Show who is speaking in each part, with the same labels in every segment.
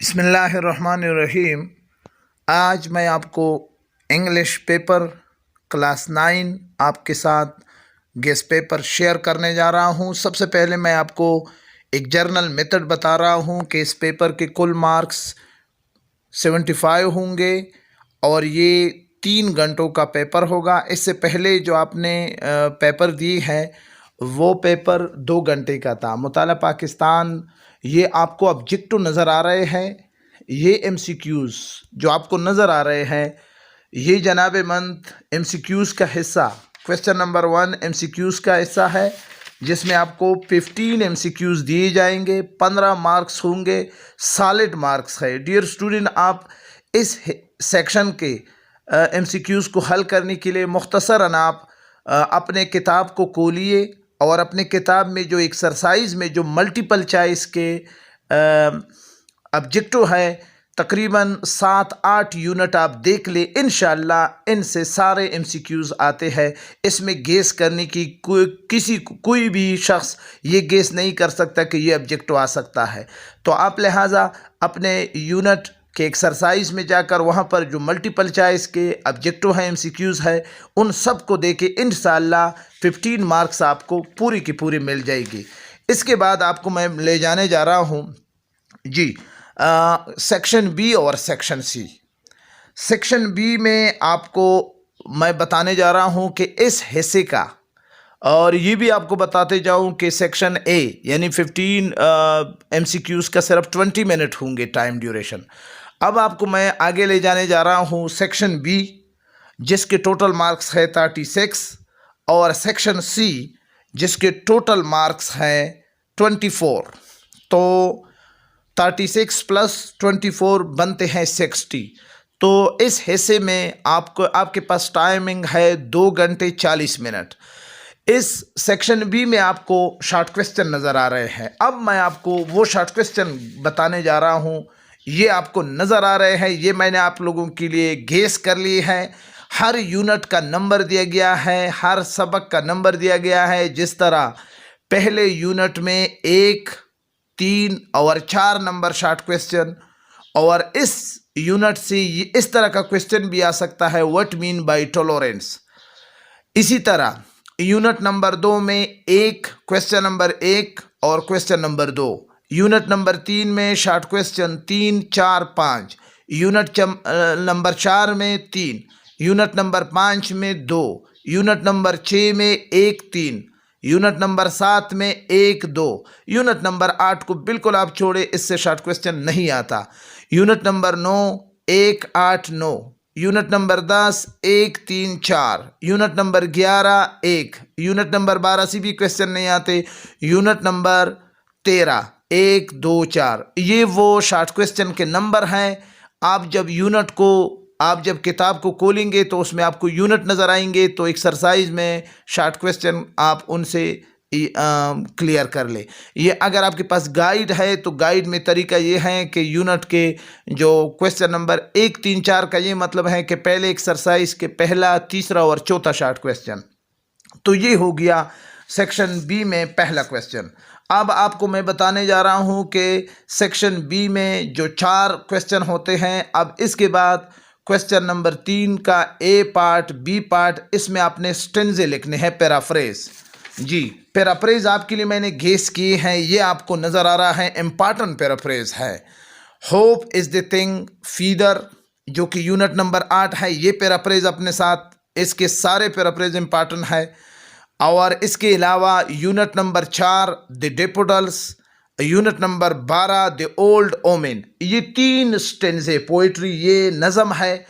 Speaker 1: बिस्मिल्लाहिर्रहमानिर्रहीम। आज मैं आपको इंग्लिश पेपर क्लास 9 आपके साथ गेस्ट पेपर शेयर करने जा रहा हूं। सबसे पहले मैं आपको एक जर्नल मेथड बता रहा हूं कि इस पेपर के कुल मार्क्स 75 होंगे और ये 3 घंटों का पेपर होगा। इससे पहले जो आपने पेपर दी है वो पेपर 2 घंटे का था। मुताला पाकिस्तान, ये आपको ऑब्जेक्टिव नज़र आ रहे हैं, ये एमसीक्यूज़ जो आपको नज़र आ रहे हैं, ये जनाब मंत एमसीक्यूज़ का हिस्सा, क्वेश्चन नंबर 1 एमसीक्यूज़ का हिस्सा है, जिसमें आपको 15 एमसीक्यूज़ दिए जाएंगे, 15 मार्क्स होंगे, सॉलिड मार्क्स है। डियर स्टूडेंट, आप इस सेक्शन के एमसीक्यूज़ को हल करने के लिए मुख्तसरन आप अपने किताब को खोलिए और अपने किताब में जो एक्सरसाइज में जो मल्टीपल चॉइस के ऑब्जेक्टिव है, तकरीबन 7-8 यूनिट आप देख ले। इंशाअल्लाह इनसे सारे एमसीक्यूज़ आते हैं। इसमें गेस करने की कोई भी शख्स ये गेस नहीं कर सकता कि ये ऑब्जेक्टिव आ सकता है। तो आप लिहाजा अपने यूनिट के एक्सरसाइज में जाकर वहाँ पर जो मल्टीपल चॉइस के ऑब्जेक्टिव हैं, एमसीक्यूज़ है, उन सब को देके इंशाअल्लाह 15 मार्क्स आपको पूरी की पूरी मिल जाएगी। इसके बाद आपको मैं ले जाने जा रहा हूँ जी सेक्शन बी और सेक्शन सी। सेक्शन बी में आपको मैं बताने जा रहा हूँ कि इस हिस्से का, और ये भी आपको बताते जाऊं कि सेक्शन ए यानी 15 एमसीक्यूज़ का सिर्फ 20 मिनट होंगे टाइम ड्यूरेशन। अब आपको मैं आगे ले जाने जा रहा हूं सेक्शन बी, जिसके टोटल मार्क्स है 36, और सेक्शन सी जिसके टोटल मार्क्स हैं 24। तो 36 प्लस 24 बनते हैं 60। तो इस हिस्से में आपके पास टाइमिंग है 2 घंटे 40 मिनट। इस सेक्शन बी में आपको शॉर्ट क्वेश्चन नज़र आ रहे हैं। अब मैं आपको वो शॉर्ट क्वेश्चन बताने जा रहा हूँ। ये आपको नज़र आ रहे हैं, ये मैंने आप लोगों के लिए गेस कर लिए हैं। हर यूनिट का नंबर दिया गया है, हर सबक का नंबर दिया गया है। जिस तरह पहले यूनिट में 1, 3 और 4 नंबर शॉर्ट क्वेश्चन, और इस यूनिट से इस तरह का क्वेश्चन भी आ सकता है, व्हाट मीन बाय टॉलरेंस। इसी तरह यूनिट नंबर 2 में एक क्वेश्चन नंबर 1 और क्वेश्चन नंबर 2। यूनिट नंबर 3 में शॉर्ट क्वेश्चन 3, 4, 5। यूनिट नंबर 4 में 3। यूनिट नंबर 5 में 2। यूनिट नंबर 6 में 1, 3। यूनिट नंबर 7 में 1, 2। यूनिट नंबर 8 को बिल्कुल आप छोड़े, इससे शॉर्ट क्वेश्चन नहीं आता। Unit number 9 1, 8, 9। Unit number 10 1, 3, 4। Unit number 11 1। Unit number 12 से भी क्वेश्चन नहीं आते। Unit number 13 1, 2, 4। ये वो शॉर्ट क्वेश्चन के नंबर हैं। आप जब किताब को खोलेंगे तो उसमें आपको यूनिट नज़र आएंगे, तो एक्सरसाइज में शॉर्ट क्वेश्चन आप उनसे क्लियर कर ले। ये अगर आपके पास गाइड है तो गाइड में तरीका ये है कि यूनिट के जो क्वेश्चन नंबर 1, 3, 4 का ये मतलब है कि पहले एक्सरसाइज के पहला, तीसरा और चौथा शॉर्ट क्वेश्चन। तो ये हो गया सेक्शन बी में पहला क्वेश्चन। अब आपको मैं बताने जा रहा हूँ कि सेक्शन बी में जो 4 क्वेश्चन होते हैं। अब इसके बाद क्वेश्चन नंबर 3 का ए पार्ट, बी पार्ट, इसमें आपने स्टेंजे लिखने हैं, पैराफ्रेज। जी, पैराफ्रेज आपके लिए मैंने गेस किए हैं, ये आपको नज़र आ रहा है, इम्पॉर्टेंट पैराफ्रेज है। Hope is the thing feather, जो कि यूनिट नंबर 8 है, ये पैराफ्रेज अपने साथ, इसके सारे पैराफ्रेज इम्पॉर्टेंट है। और इसके अलावा unit number 4 the Daffodils, unit number 12 the old woman. ये 3 स्टेंजे पोइट्री, ये नज़म है।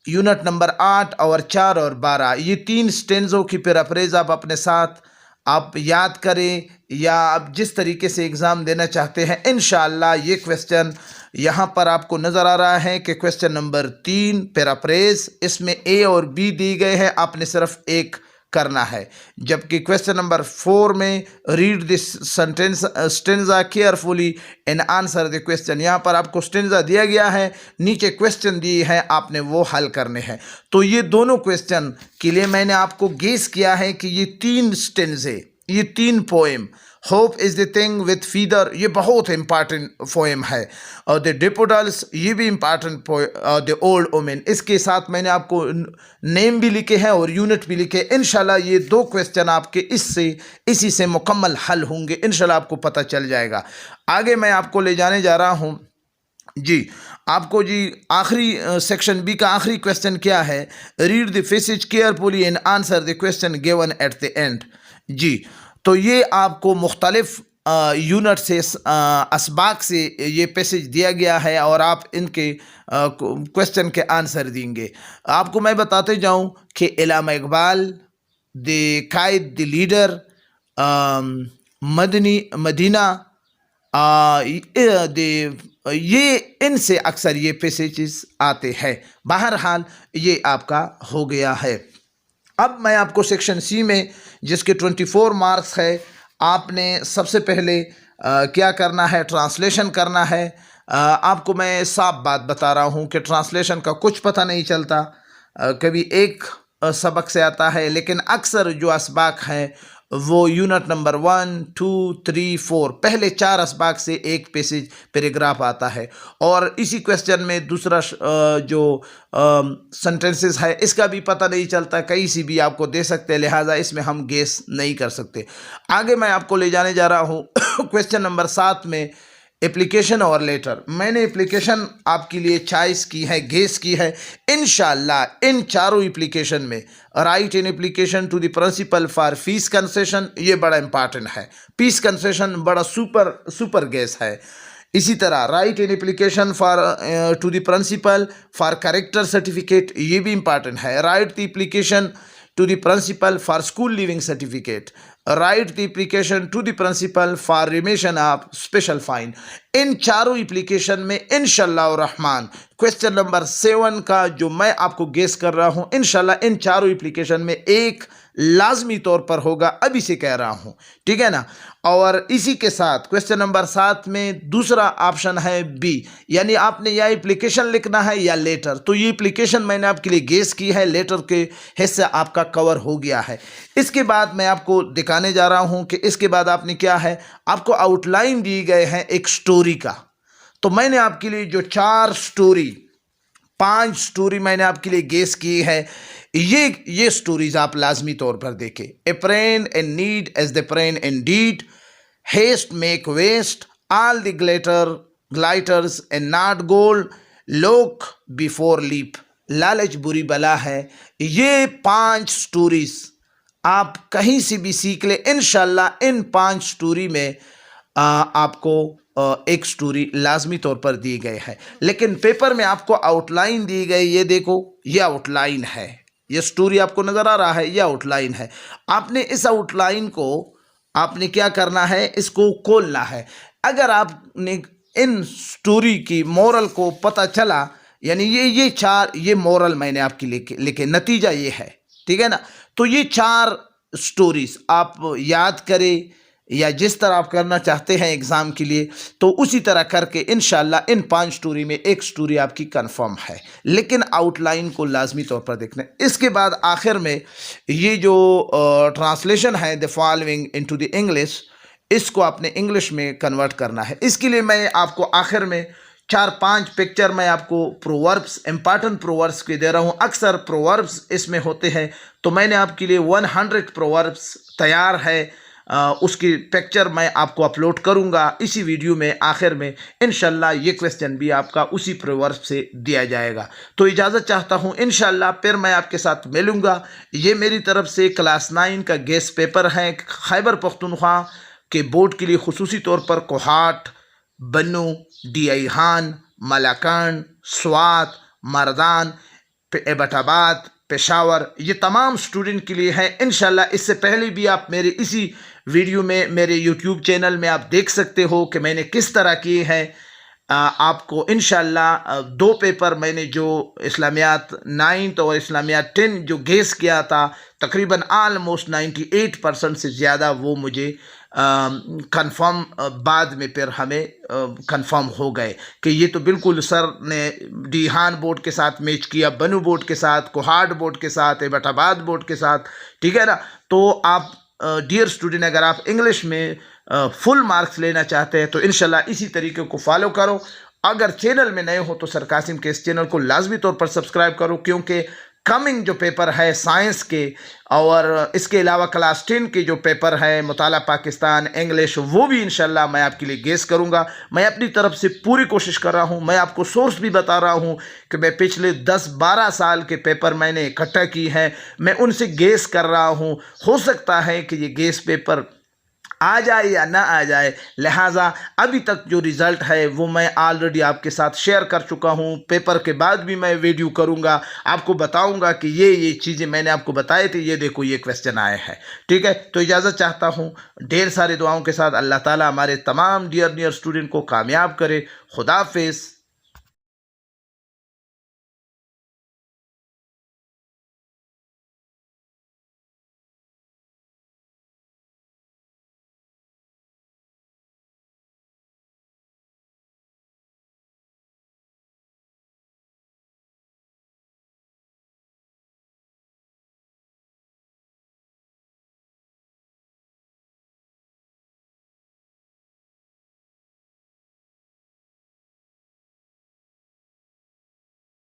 Speaker 1: यूनिट नंबर 8 और 4 और 12, ये 3 स्टेंजों की पैराफ्रेज आप अपने साथ आप याद करें, या आप जिस तरीके से एग्ज़ाम देना चाहते हैं। इंशाअल्लाह ये क्वेश्चन यहाँ पर आपको नज़र आ रहा है कि क्वेश्चन नंबर 3 पैराफ्रेज, इसमें ए और बी दिए गए हैं, आपने सिर्फ एक करना है। जबकि क्वेश्चन नंबर 4 में read this sentence stanza carefully and answer the question, यहाँ पर आपको स्टेंजा दिया गया है, नीचे क्वेश्चन दिए हैं, आपने वो हल करने हैं। तो ये दोनों क्वेश्चन के लिए मैंने आपको गेस किया है कि ये 3 स्टेंजे, ये 3 poem hope is the thing with feather, ये बहुत इंपॉर्टेंट पोएम है। और द डेफोडिल्स, ये भी इंपॉर्टेंट द ओल्ड वुमेन। इसके साथ मैंने आपको नेम भी लिखे हैं और यूनिट भी लिखे। इंशाल्लाह ये 2 क्वेश्चन आपके इसी से मुकम्मल हल होंगे, इंशाल्लाह आपको पता चल जाएगा। आगे मैं आपको ले जाने जा रहा हूँ जी, आपको जी आखिरी सेक्शन बी का आखिरी क्वेश्चन क्या है, read the passage carefully and answer the question given at the end. जी, तो ये आपको मुख्तलिफ यूनिट से असबाक से ये पैसेज दिया गया है और आप इनके क्वेश्चन के आंसर देंगे। आपको मैं बताते जाऊं कि Allama Iqbal, the Quaid, the leader, Madina, ये इनसे अक्सर ये पैसेजेस आते हैं। बहरहाल ये आपका हो गया है। अब मैं आपको सेक्शन सी में, जिसके 24 मार्क्स है, आपने सबसे पहले क्या करना है, ट्रांसलेशन करना है। आपको मैं साफ बात बता रहा हूँ कि ट्रांसलेशन का कुछ पता नहीं चलता। कभी एक सबक से आता है, लेकिन अक्सर जो असबाक हैं वो यूनिट नंबर 1, 2, 3, 4 पहले 4 असबाक से एक पैसेज पैराग्राफ आता है। और इसी क्वेश्चन में दूसरा जो सेंटेंसेस है इसका भी पता नहीं चलता, कहीं से भी आपको दे सकते हैं, लिहाजा इसमें हम गेस नहीं कर सकते। आगे मैं आपको ले जाने जा रहा हूँ क्वेश्चन नंबर 7 में, एप्लीकेशन और लेटर। मैंने एप्लीकेशन आपके लिए चॉइस की है, गेस की है। इंशाल्लाह इन चारों एप्लीकेशन में write in application to the principal for fees concession, ये बड़ा इंपॉर्टेंट है। फीस कंसेशन बड़ा सुपर गेस है। इसी तरह write in application for to the principal for character certificate, ये भी इंपॉर्टेंट है। Write the application to the principal for school leaving certificate, write the application to the principal for remission of special fine। इन चारों application में इंशाल्लाह Rahman question number 7 का जो मैं आपको गेस कर रहा हूं, इंशाल्लाह इन चारों एप्लीकेशन में एक लाजमी तौर पर होगा, अभी से कह रहा हूं, ठीक है ना। और इसी के साथ क्वेश्चन नंबर 7 में दूसरा ऑप्शन है बी, यानी आपने या एप्लीकेशन लिखना है या लेटर। तो ये एप्लीकेशन मैंने आपके लिए गेस की है, लेटर के हिस्से आपका कवर हो गया है। इसके बाद मैं आपको दिखाने जा रहा हूं कि इसके बाद आपने क्या है, आपको आउटलाइन दी गए हैं एक स्टोरी का। तो मैंने आपके लिए जो 5 स्टोरी मैंने आपके लिए गेस की है, ये स्टोरीज आप लाजमी तौर पर देखें। A friend in need is the friend in deed, haste make waste, all the glitters and not gold, look before leap, लालच बुरी बला है। ये 5 स्टोरीज आप कहीं से भी सीख ले, इंशाल्लाह इन 5 स्टोरी में आपको एक स्टोरी लाजमी तौर पर दी गई है। लेकिन पेपर में आपको आउटलाइन दी गई, ये देखो, ये आउटलाइन है, ये स्टोरी आपको नज़र आ रहा है, ये आउटलाइन है। आपने इस आउटलाइन को आपने क्या करना है, इसको खोलना है। अगर आपने इन स्टोरी की मोरल को पता चला, यानी ये मोरल मैंने आपके लिखे, नतीजा ये है, ठीक है ना। तो ये 4 स्टोरीज आप याद करें, या जिस तरह आप करना चाहते हैं एग्ज़ाम के लिए, तो उसी तरह करके इंशाल्लाह इन 5 स्टोरी में एक स्टोरी आपकी कंफर्म है। लेकिन आउटलाइन को लाजमी तौर पर देखना। इसके बाद आखिर में ये जो ट्रांसलेशन है the following into the English, इसको आपने इंग्लिश में कन्वर्ट करना है। इसके लिए मैं आपको आखिर में 4-5 पिक्चर मैं आपको प्रोवर्ब्स, इंपॉर्टेंट प्रोवर्ब्स के दे रहा हूँ। अक्सर प्रोवर्ब्स इसमें होते हैं, तो मैंने आपके लिए 100 प्रोवर्ब्स तैयार है, उसकी पिक्चर मैं आपको अपलोड करूंगा इसी वीडियो में। आखिर में इंशाल्लाह ये क्वेश्चन भी आपका उसी प्रोवर्ब से दिया जाएगा। तो इजाज़त चाहता हूं, इंशाल्लाह फिर मैं आपके साथ मिलूंगा। ये मेरी तरफ से क्लास 9 का गेस्ट पेपर है, खैबर पख्तूनख्वा के बोर्ड के लिए खुसूसी तौर पर कोहाट, बन्नू, DI हान, मलाकान, स्वात, मरदान, एबटाबाद, पेशावर, ये तमाम स्टूडेंट के लिए है। इंशाल्लाह इससे पहले भी आप मेरे इसी वीडियो में मेरे YouTube चैनल में आप देख सकते हो कि मैंने किस तरह किए हैं। आपको इंशाल्लाह 2 पेपर मैंने जो इस्लामियात 9 और इस्लामियात 10 जो गेस किया था, तकरीबन आलमोस्ट 98% से ज़्यादा वो मुझे कंफर्म बाद में फिर हमें कंफर्म हो गए कि ये तो बिल्कुल सर ने डीहान बोर्ड के साथ मैच किया, बनू बोर्ड के साथ, कोहाट बोर्ड के साथ, एबटाबाद बोर्ड के साथ, ठीक है ना। तो आप डियर स्टूडेंट, अगर आप इंग्लिश में फुल मार्क्स लेना चाहते हैं तो इंशाल्लाह इसी तरीके को फॉलो करो। अगर चैनल में नए हो तो सर कासिम के इस चैनल को लाजमी तौर पर सब्सक्राइब करो, क्योंकि कमिंग जो पेपर है साइंस के और इसके अलावा क्लास 10 के जो पेपर है मुताला पाकिस्तान इंग्लिश, वो भी इंशाल्लाह मैं आपके लिए गेस करूंगा। मैं अपनी तरफ से पूरी कोशिश कर रहा हूं। मैं आपको सोर्स भी बता रहा हूं कि मैं पिछले 10-12 साल के पेपर मैंने इकट्ठा की हैं, मैं उनसे गेस कर रहा हूं। हो सकता है कि ये गेस पेपर आ जाए या ना आ जाए, लिहाजा अभी तक जो रिज़ल्ट है वो मैं ऑलरेडी आपके साथ शेयर कर चुका हूँ। पेपर के बाद भी मैं वीडियो करूँगा, आपको बताऊँगा कि ये चीज़ें मैंने आपको बताए थे, ये देखो ये क्वेश्चन आए हैं। ठीक है, तो इजाज़त चाहता हूँ ढेर सारी दुआओं के साथ। अल्लाह ताला हमारे तमाम डियर स्टूडेंट को कामयाब करे। खुदा हाफिज़।